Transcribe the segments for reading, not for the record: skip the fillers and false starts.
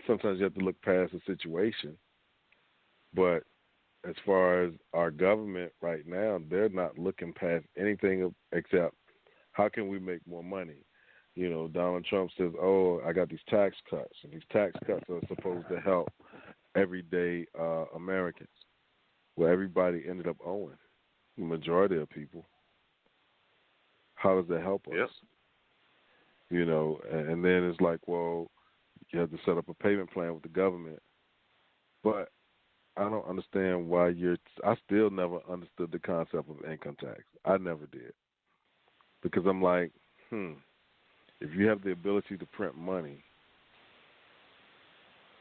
sometimes you have to look past the situation. But as far as our government right now, they're not looking past anything except how can we make more money. Donald Trump says, "Oh, I got these tax cuts, and these tax cuts are supposed to help everyday Americans." Well, everybody ended up owing, the majority of people. How does that help us? Yep. And then it's like, well, you have to set up a payment plan with the government. But I don't understand why I still never understood the concept of income tax. I never did. Because I'm like, if you have the ability to print money,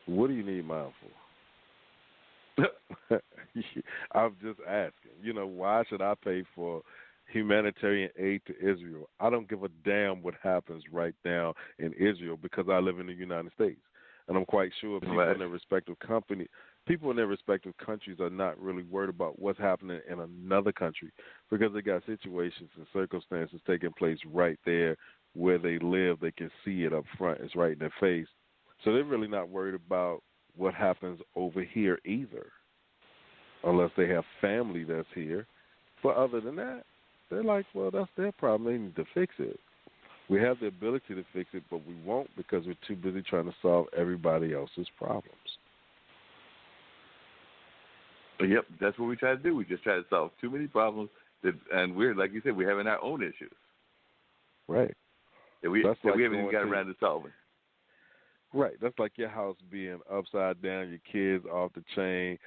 what do you need mine for? I'm just asking. Why should I pay for humanitarian aid to Israel? I don't give a damn what happens right now in Israel because I live in the United States. And I'm quite sure people in their respective countries are not really worried about what's happening in another country because they got situations and circumstances taking place right there where they live. They can see it up front. It's right in their face. So they're really not worried about what happens over here either, unless they have family that's here. But other than that, they're like, well, that's their problem. They need to fix it. We have the ability to fix it, but we won't because we're too busy trying to solve everybody else's problems. Yep, that's what we try to do. We just try to solve too many problems, and we're, like you said, we're having our own issues. Right. That we haven't even got around to solving. Right. That's like your house being upside down, your kids off the chain,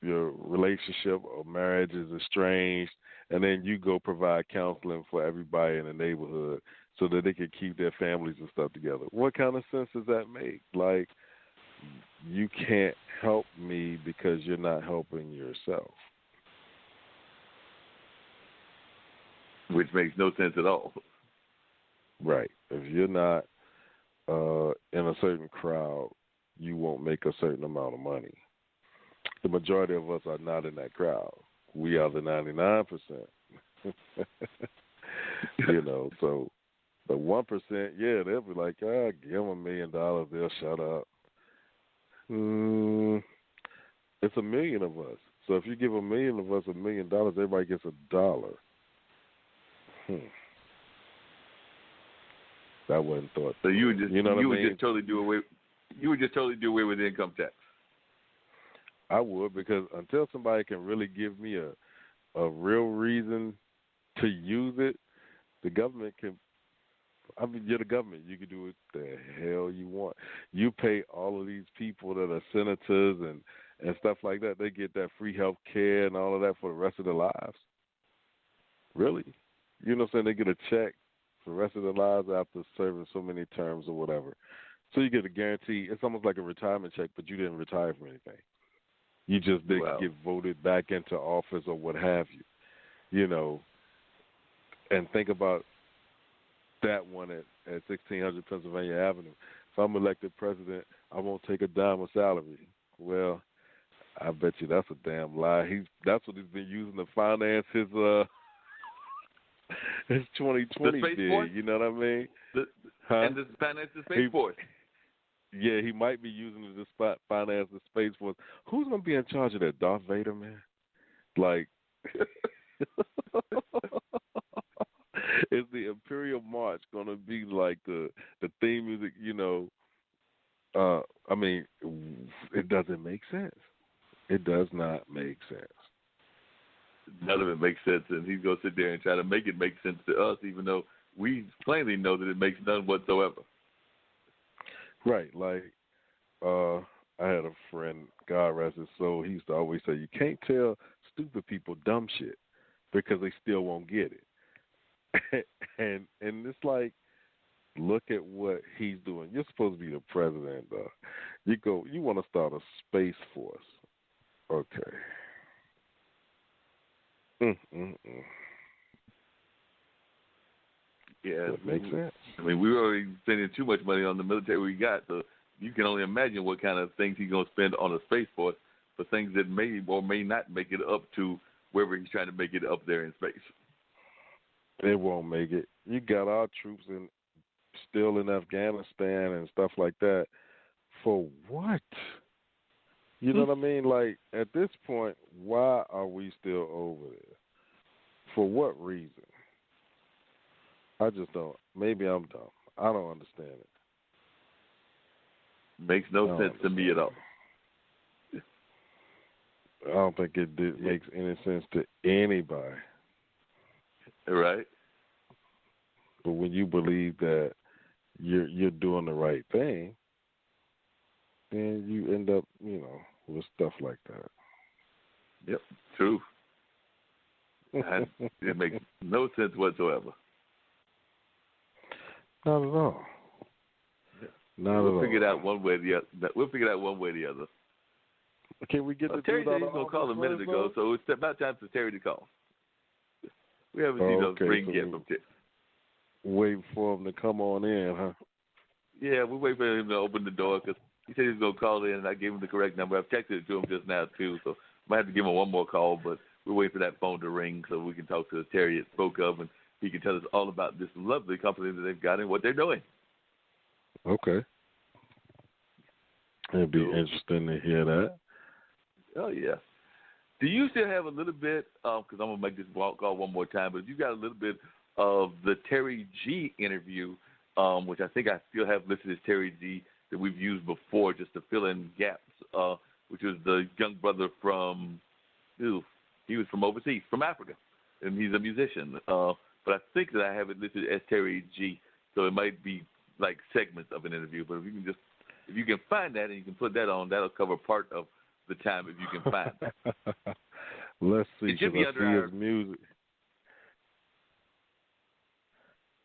your relationship or marriage is estranged, and then you go provide counseling for everybody in the neighborhood so that they can keep their families and stuff together. What kind of sense does that make? Like, you can't help me because you're not helping yourself. Which makes no sense at all. Right. If you're not in a certain crowd, you won't make a certain amount of money. The majority of us are not in that crowd. We are the 99%. So the 1%, yeah, they'll be like, give them $1 million, they'll shut up. It's 1 million of us. So if you give 1 million of us $1 million, everybody gets $1. That wasn't thought. So you would just, just totally do away. You would just totally do away with income tax. I would, because until somebody can really give me a real reason to use it, the government can. I mean, you're the government. You can do what the hell you want. You pay all of these people that are senators and stuff like that. They get that free health care and all of that for the rest of their lives. Really? You know what I'm saying? They get a check for the rest of their lives after serving so many terms or whatever. So you get a guarantee. It's almost like a retirement check, but you didn't retire from anything. You just didn't get voted back into office or what have you. And think about that one at 1600 Pennsylvania Avenue. If I'm elected president, I won't take a dime of salary. Well, I bet you that's a damn lie. That's what he's been using to finance his 2020 bid. Force? You know what I mean? And to finance the Space Force. Yeah, he might be using it to finance the Space Force. Who's going to be in charge of that? Darth Vader, man? Like, is the Imperial March going to be like the theme music, I mean, it doesn't make sense. It does not make sense. None of it makes sense, and he's going to sit there and try to make it make sense to us, even though we plainly know that it makes none whatsoever. Right, like I had a friend, God rest his soul, he used to always say, you can't tell stupid people dumb shit because they still won't get it. and it's like, look at what he's doing. You're supposed to be the president. You want to start a space force. Okay. Yeah, that makes sense. I mean, we were already spending too much money on the military we got, so you can only imagine what kind of things he's going to spend on a space force for things that may or may not make it up to wherever he's trying to make it up there in space. It won't make it. You got our troops still in Afghanistan and stuff like that For what? You know what I mean? Like, at this point, why are we still over there? For what reason? I just don't. Maybe I'm dumb. I don't understand it. Makes no sense to me at all. I don't think it makes any sense to anybody. Right. But when you believe that you're doing the right thing, then you end up, with stuff like that. Yep, true. It makes no sense whatsoever. Not at all. Not at all. We'll figure it out one way or the other. We'll figure it out one way or the other. Can we get the Terry dude out said he's of going to call a minute office ago, first, so it's about time for Terry to call. We haven't seen those ring yet from Terry. Wait for him to come on in, huh? Yeah, we're waiting for him to open the door because he said he was going to call in, and I gave him the correct number. I've texted it to him just now, too, so I might have to give him one more call, but we're waiting for that phone to ring so we can talk to Terry at SpokeHub, and he can tell us all about this lovely company that they've got and what they're doing. Okay. It'd be interesting to hear that. Oh, yeah. Do you still have a little bit, because I'm going to make this call one more time, but if you got a little bit of the Terry G interview, which I think I still have listed as Terry G that we've used before just to fill in gaps, which was the young brother from, he was from overseas, from Africa, and he's a musician. But I think that I have it listed as Terry G, so it might be like segments of an interview. But if you can find that and you can put that on, that'll cover part of the time if you can find it. Let's see. It should be under his music.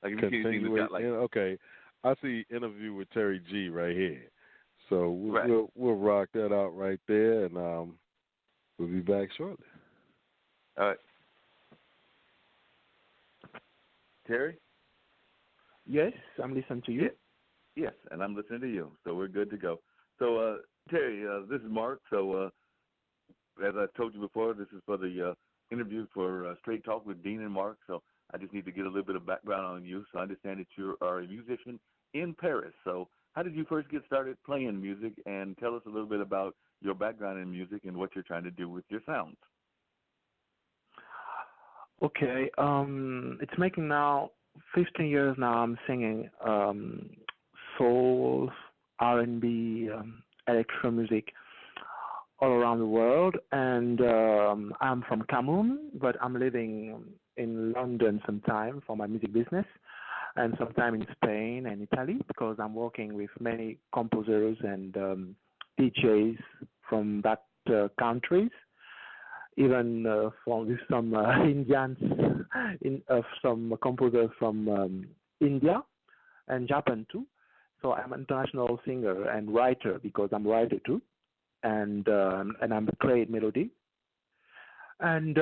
Like if you can see the got like okay, I see interview with Terry G right here. So right. we'll rock that out right there, and we'll be back shortly. All right. Terry? Yes, I'm listening to you. Yes, and I'm listening to you, so we're good to go. So, Terry, this is Mark. So, as I told you before, this is for the interview for Straight Talk with Dean and Mark. So I just need to get a little bit of background on you. So I understand that you are a musician in Paris. So how did you first get started playing music? And tell us a little bit about your background in music and what you're trying to do with your sounds. Okay, it's making now 15 years now I'm singing soul, R&B, electro music all around the world, and I'm from Cameroon, but I'm living in London sometime for my music business, and sometime in Spain and Italy because I'm working with many composers and DJs from that countries, even with some Indians, some composers from India and Japan too. So I'm an international singer and writer because I'm a writer too, and I'm create melody. And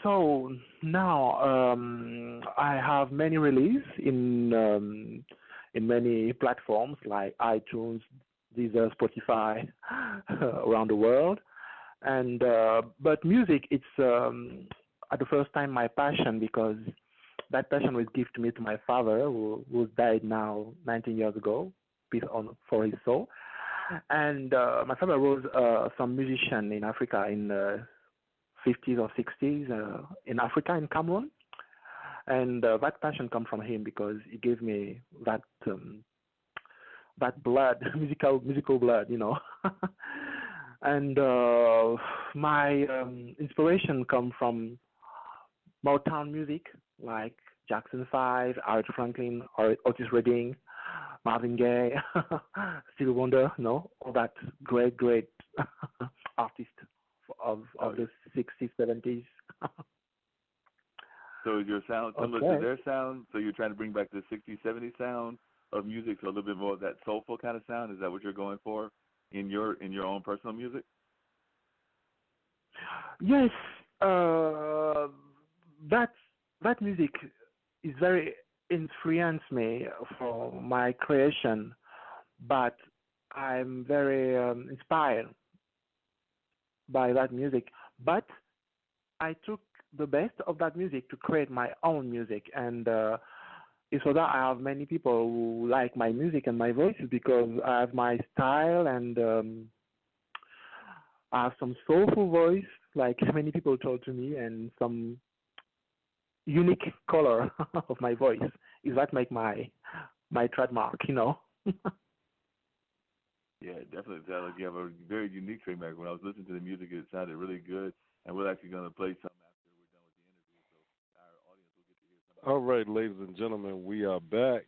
so now I have many releases in many platforms like iTunes, Deezer, Spotify around the world. And but music, it's at the first time my passion because that passion was given to me to my father who died now 19 years ago, peace on for his soul. And my father was some musician in Africa in 50s or 60s in Africa, in Cameroon. And that passion comes from him because he gave me that that blood, musical blood, you know. And my inspiration come from Motown music like Jackson 5, Aretha Franklin, Otis Redding, Marvin Gaye, Stevie Wonder, you know, all that great artists of the 60s, 70s. So your sound, similar to their sound, so you're trying to bring back the 60s, 70s sound of music, so a little bit more of that soulful kind of sound. Is that what you're going for in your own personal music? Yes, that music is very influenced me for my creation, but I'm very inspired by that music. But I took the best of that music to create my own music, and it's so that I have many people who like my music and my voice is because I have my style and I have some soulful voice, like many people told to me, and some unique color of my voice. Is that make my trademark, you know? Yeah, it definitely sounds like you have a very unique trademark. When I was listening to the music, it sounded really good, and we're actually going to play some after we're done with the interview, so our audience will get to hear some of All right, ladies and gentlemen, we are back,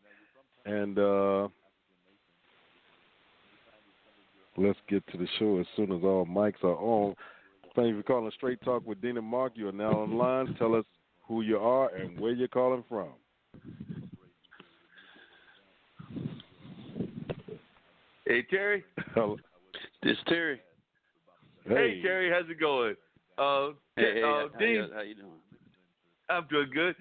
and let's get to the show as soon as all mics are on. Thank you for calling Straight Talk with Dean and Mark. You are now on line. Tell us who you are and where you're calling from. Hey, Terry. Hello. This is Terry. Hey, Terry, how's it going? Hey, Dean, how you doing? I'm doing good.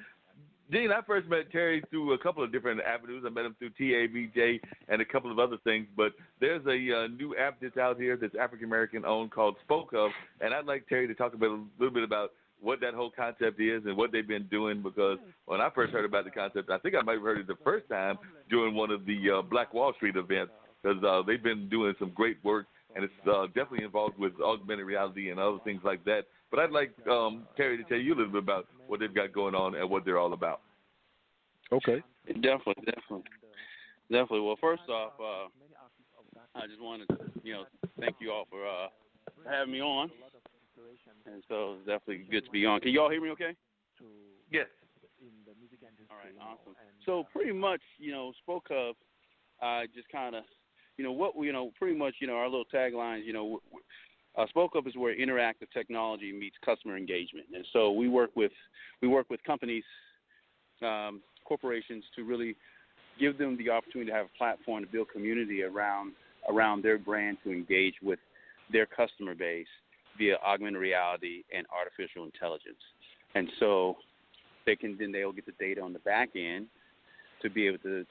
Dean, I first met Terry through a couple of different avenues. I met him through TABJ and a couple of other things. But there's a new app that's out here that's African-American owned called SpokeHub. And I'd like Terry to talk a little bit about what that whole concept is and what they've been doing, because when I first heard about the concept, I think I might have heard it the first time during one of the Black Wall Street events, because they've been doing some great work, and it's definitely involved with augmented reality and other things like that. But I'd like Terry to tell you a little bit about what they've got going on and what they're all about. Okay. Definitely. Well, first off, I just wanted to, thank you all for having me on. And so it's definitely good to be on. Can you all hear me okay? Yes. All right, awesome. So pretty much, SpokeHub, just kind of, pretty much, our little taglines, SpokeHub is where interactive technology meets customer engagement. And so we work with companies, corporations, to really give them the opportunity to have a platform to build community around their brand, to engage with their customer base via augmented reality and artificial intelligence. And so they'll get the data on the back end to be able to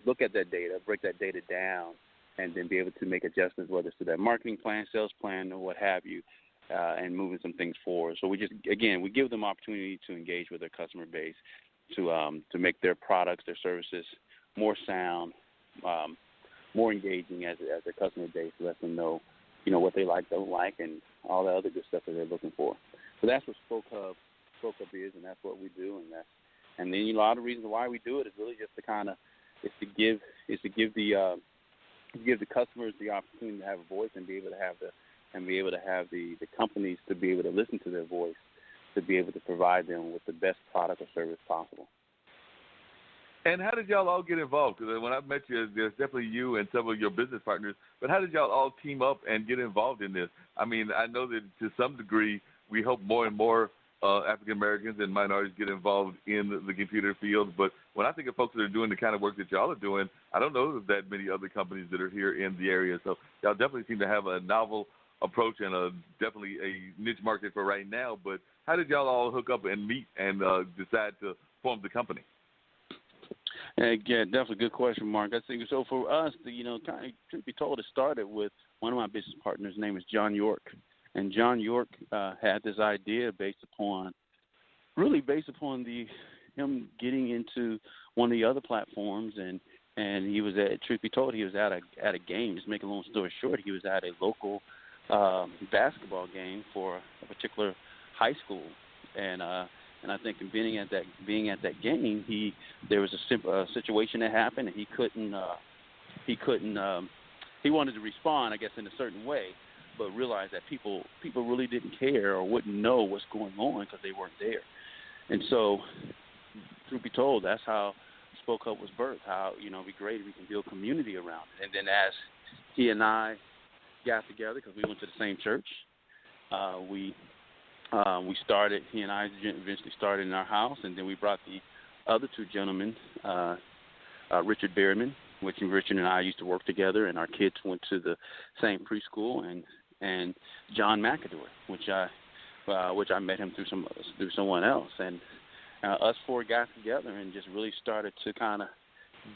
look at that data, break that data down, and then be able to make adjustments, whether it's to their marketing plan, sales plan, or what have you, and moving some things forward. So we give them opportunity to engage with their customer base, to make their products, their services more sound, more engaging as their customer base, to let them know, what they like, don't like, and all the other good stuff that they're looking for. So that's what SpokeHub is, and that's what we do, and then a lot of reasons why we do it is really just to give the customers the opportunity to have a voice and be able to have the companies to be able to listen to their voice, to be able to provide them with the best product or service possible. And how did y'all all get involved? Because when I met you, there's definitely you and several of your business partners, but how did y'all all team up and get involved in this? I mean, I know that to some degree we hope more and more African Americans and minorities get involved in the computer field, but when I think of folks that are doing the kind of work that y'all are doing, I don't know that many other companies that are here in the area. So y'all definitely seem to have a novel approach and definitely a niche market for right now. But how did y'all all hook up and meet and decide to form the company? Yeah, definitely good question, Mark. I think so. For us, kind of truth be told, it started with one of my business partners. His name is John York, and John York had this idea based upon him getting into one of the other platforms, and he was at, truth be told, he was at a game. Just make a long story short, he was at a local basketball game for a particular high school, and I think in being at that game, there was a situation that happened, and he wanted to respond, I guess, in a certain way, but realized that people really didn't care or wouldn't know what's going on because they weren't there. And so, truth be told, that's how SpokeHub was birthed. How it'd be great if we can build community around it. And then as he and I got together, because we went to the same church, we started. He and I eventually started in our house, and then we brought the other two gentlemen, Richard Berryman, which Richard and I used to work together, and our kids went to the same preschool, and John McAdory, which I met him through someone else, and us four got together and just really started to kind of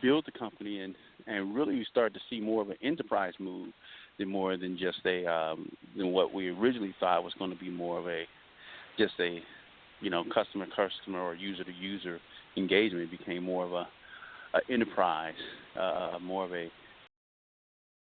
build the company, and really we started to see more of an enterprise move than just than what we originally thought was going to be more of just a customer to customer or user to user engagement. It became more of a enterprise, more of a